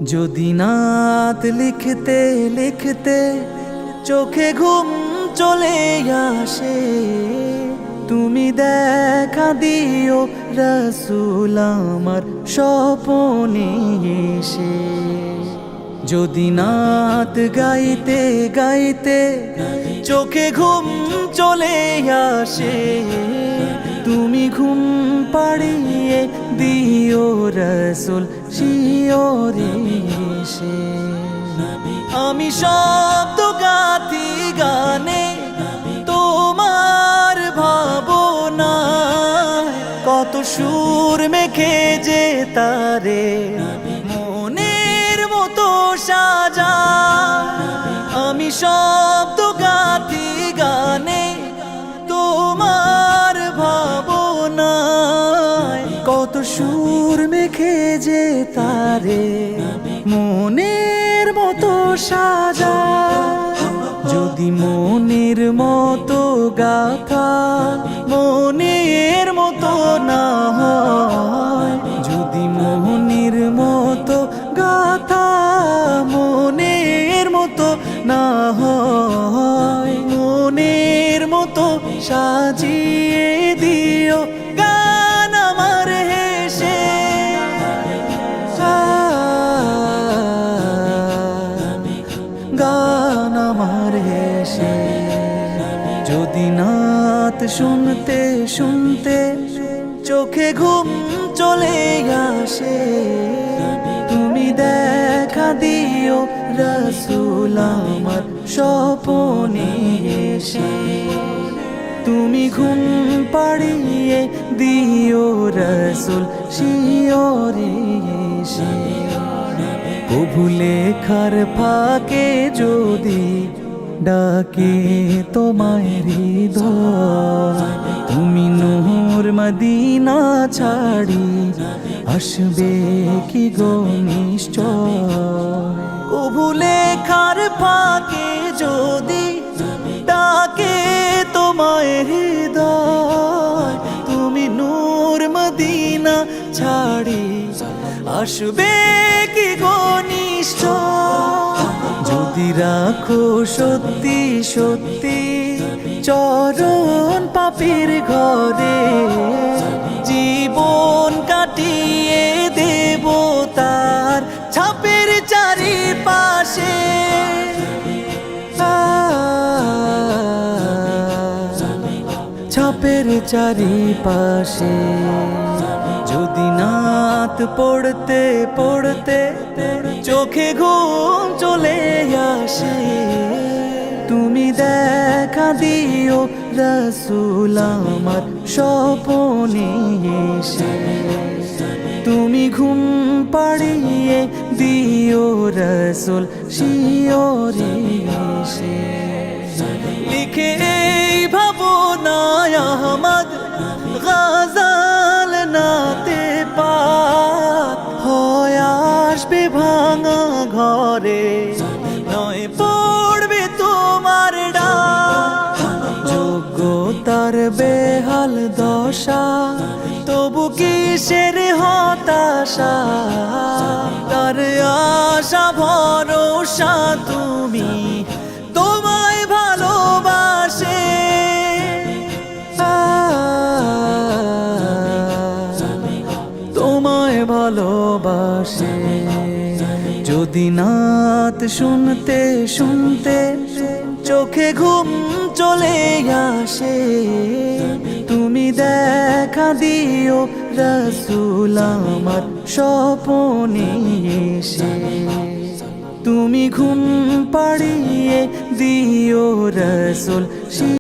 যদি নাত লিখতে লিখতে চোখে ঘুম চলে আসে, তুমি দেখা দিও রাসূল আমার স্বপনে এসে। যদি নাত গাইতে গাইতে চোখে ঘুম চলে আসে, তুমি ঘুম পাড়িয়ে দিও রাসূল শিয়রে এসে। আমি শব্দ গাথি গানে তোমার ভাবনা, কত সুর মেখে যে তারে মনের মতো সাজা। আমি শব্দ গাথি গানে তোমার ভাবনায়, কত সুর মেখে যে তারে মনের মতো সাজা। যদি মনের মতো গাথা মনের মতো না হয়, যদি মনের মতো গাথা মনের মতো না হয়, মনের মতো সাজিয়ে দিও গান আমার হেসে। গান আমার হেসে। যদি নাত শুনতে শুনতে চোখে ঘুম চলে আসে, তুমি দেখা দিও রাসূল আমার স্বপনে এসে। তুমি ঘুম পাড়িয়ে দিও রাসূল শিয়রে এসে। কভু লেখার ফাঁকে যদি ডাকে তোমায় হৃদয়, তুমি নূর মদিনা ছাড়ি আসবে কি গো নিশ্চয়। কভু লেখার ফাঁকে যদি ডাকে তোমায় হৃদয়, তুমি নূর মদিনা ছাড়ি আসবে কি গো নিশ্চয়। যদি রাখো সত্যি সত্যি চরণ পাপীর ঘরে, জীবন কাটিয়ে দেব তার ছাপের চারিপাশে। ছাপের চারিপাশে। যদি নাত পড়তে পড়তে চোখে ঘুম চলে আসে, তুমি দেখা দিও রাসূল আমার স্বপনে এসে। তুমি ঘুম পাড়িয়ে দিও রাসূল শিয়রে এসে। লিখে এই ভাবনায় আহমদ গাজাল নাতে পাক হয় আসবে ভাঙা ঘরে, নয় পড়বে তোমার ডাক। যোগ্যতার বেহাল দশা তবু কিসের হতাশা, তার আশা ভরসা তুমি তোমায় ভালোবাসে। তোমায় ভালোবাসে। যদি নাত শুনতে শুনতে চোখে ঘুম চলে আসে, তুমি দেখা দিও রাসূল আমার স্বপনে এসে। তুমি ঘুম পাড়িয়ে দিও রাসূল